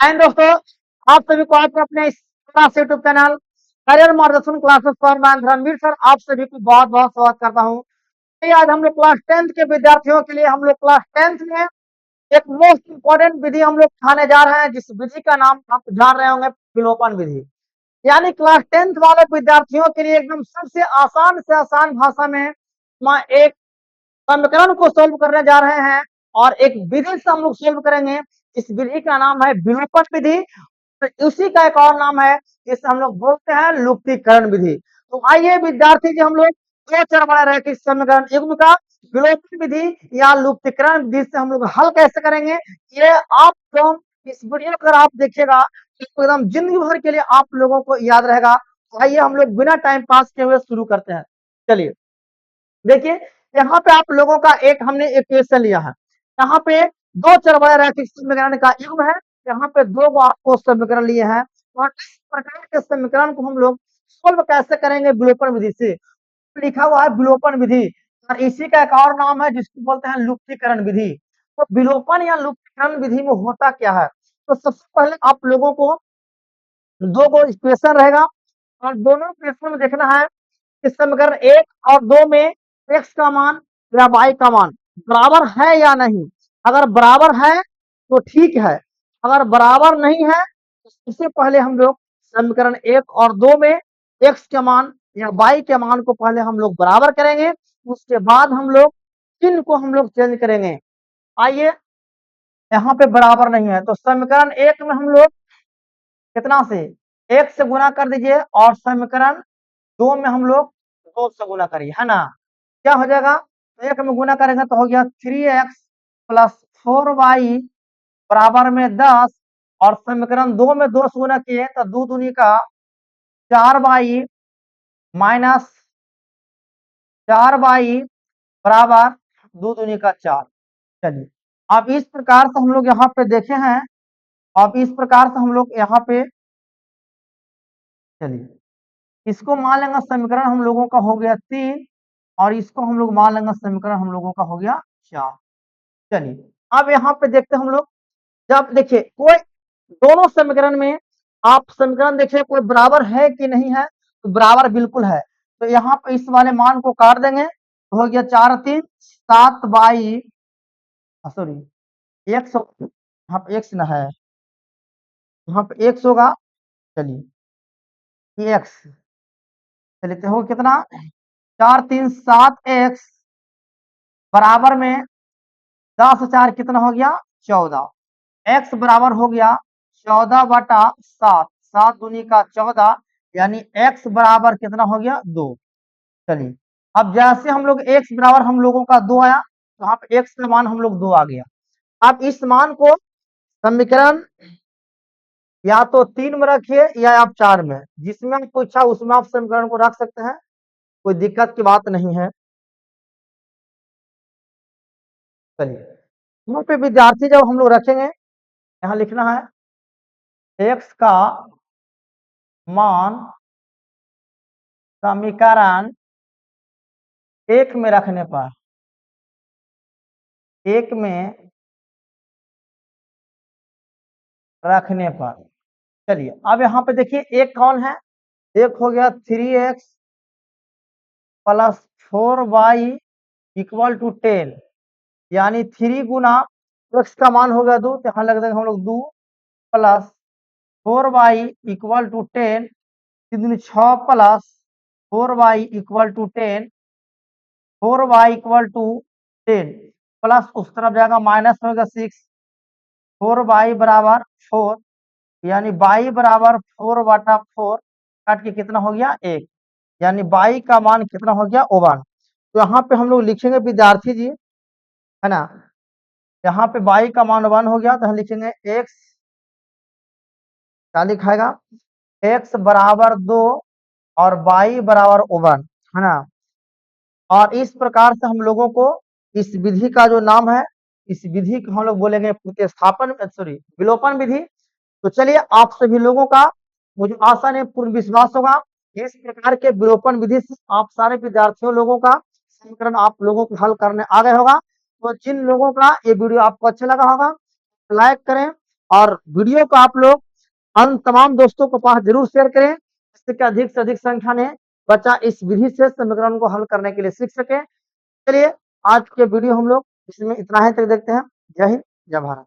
And दोस्तों, आप सभी को आपके अपने इस क्लास यूट्यूब चैनल करियर मार्गदर्शन क्लासेस पर मैं रणवीर सर आप सभी को बहुत बहुत स्वागत करता हूँ। तो आज हम लोग क्लास 10th के विद्यार्थियों के लिए हम लोग क्लास 10th में एक मोस्ट इंपॉर्टेंट विधि हम लोग सिखाने जा रहे हैं, जिस विधि का नाम आप जान रहे होंगे, विलोपन विधि। यानी क्लास 10th वाले विद्यार्थियों के लिए एकदम सबसे आसान से आसान भाषा में मैं एक समीकरण को सोल्व करने जा रहे हैं और एक विधि से हम लोग सोल्व करेंगे। इस विधि का नाम है विलोपन विधि। तो उसी का एक और नाम है जिसे हम लोग बोलते हैं लुप्तीकरण विधि। तो आइए विद्यार्थी जी, हम लोग दो चर बना रहे कि समीकरण युग्म का विलोपन विधि या लुप्तीकरण विधि से हम लोग हल कैसे करेंगे, ये आप लोग इस वीडियो अगर आप देखिएगा तो एकदम जिंदगी भर के लिए आप लोगों को याद रहेगा। तो आइए हम लोग बिना टाइम पास किए हुए शुरू करते हैं। चलिए देखिए, यहाँ पे आप लोगों का एक हमने इक्वेशन लिया है। यहाँ पे दो चरवाया रैखिक समीकरण का युग्म है। यहाँ पे दो को आपको समीकरण लिए हैं और इस प्रकार के समीकरण को हम लोग सोल्व कैसे करेंगे विलोपन विधि से। लिखा हुआ है विलोपन विधि और इसी का एक और नाम है जिसको बोलते हैं लुप्तीकरण विधि। तो विलोपन या लुप्तीकरण विधि में होता क्या है, तो सबसे पहले आप लोगों को दो को इक्वेशन रहेगा और दोनों इक्वेशन में देखना है इस समीकरण एक और दो में एक्स का मान या वाई का मान बराबर है या नहीं। अगर बराबर है तो ठीक है, अगर बराबर नहीं है तो सबसे पहले हम लोग समीकरण एक और दो में एक्स के मान या वाई के मान को पहले हम लोग बराबर करेंगे। उसके बाद हम लोग चिन्ह को हम लोग चेंज करेंगे। आइए, यहाँ पे बराबर नहीं है तो समीकरण एक में हम लोग कितना से एक से गुना कर दीजिए और समीकरण दो में हम लोग दो से गुना करिए, है ना। क्या हो जाएगा, तो एक में गुना करेंगे तो हो गया 3x प्लस 4y बराबर में 10 और समीकरण दो में दो से गुना किए तो दो दूनी का 4y माइनस 4y बराबर दो दूनी का 4। चलिए अब इस प्रकार से हम लोग यहाँ पे देखे हैं। अब इस प्रकार से हम लोग यहाँ पे चलिए इसको मान लेंगे समीकरण हम लोगों का हो गया 3 और इसको हम लोग मान लेंगे समीकरण हम लोगों का हो गया 4। चलिए अब यहाँ पे देखते हैं हम लोग, जब देखिए कोई दोनों समीकरण में आप समीकरण देखिए कोई बराबर है कि नहीं है, तो बराबर बिल्कुल है। तो यहाँ पे इस वाले मान को काट देंगे तो हो गया 4 3 7 बाई सॉरी एक्स, यहाँ पे एक्स ना है, यहाँ पे एक्स होगा। चलिए एक्स, चलिए तो हो कितना 4 3 7 एक्स बराबर में 10 4 कितना हो गया 14। एक्स बराबर हो गया 14 बटा 7, 7 दूनी का 14 यानी एक्स बराबर कितना हो गया 2। चलिए अब जैसे हम लोग एक्स बराबर हम लोगों का 2 आया तो यहाँ पे एक्स का मान हम लोग 2 आ गया। अब इस मान को समीकरण या तो 3 में रखिए या आप 4 में, जिसमें आपको इच्छा उसमें आप समीकरण को रख सकते हैं, कोई दिक्कत की बात नहीं है। चलिए यहाँ पे विद्यार्थी जब हम लोग रखेंगे, यहाँ लिखना है एक्स का मान समीकरण एक में रखने पर, एक में रखने पर। चलिए अब यहाँ पे देखिए एक कौन है, एक हो गया 3x plus 4y equal to 10 यानी 3 गुना x का मान हो गया 2 तो यहाँ लग देंगे हम लोग 2 प्लस 4y इक्वल टू 10 तीन 6 plus 4y equal to 10 4y equal to 10 plus उस तरफ जाएगा माइनस होगा 6 4y बराबर 4 यानी y बराबर 4 बटा 4 काट के कितना हो गया 1 यानी y का मान कितना हो गया 1। तो यहाँ पे हम लोग लिखेंगे विद्यार्थी जी, है ना, यहाँ पे y का मान 1 हो गया तो हम लिखेंगे x क्या लिखाएगा x बराबर 2 और y बराबर 1, है ना। और इस प्रकार से हम लोगों को इस विधि का जो नाम है, इस विधि को हम लोग बोलेंगे प्रतिस्थापन सॉरी विलोपन विधि। तो चलिए आप सभी लोगों का मुझे आशा नहीं पूर्ण विश्वास होगा इस प्रकार के विलोपन विधि से आप सारे विद्यार्थियों लोगों का समीकरण आप लोगों को हल करने आ गए होगा। तो जिन लोगों का ये वीडियो आपको अच्छा लगा होगा लाइक करें और वीडियो को आप लोग अन तमाम दोस्तों के पास जरूर शेयर करें, जिससे कि अधिक से अधिक संख्या में बच्चा इस विधि से समीकरण को हल करने के लिए सीख सके। चलिए आज के वीडियो हम लोग इसमें इतना ही तक देखते हैं। जय हिंद, जय भारत।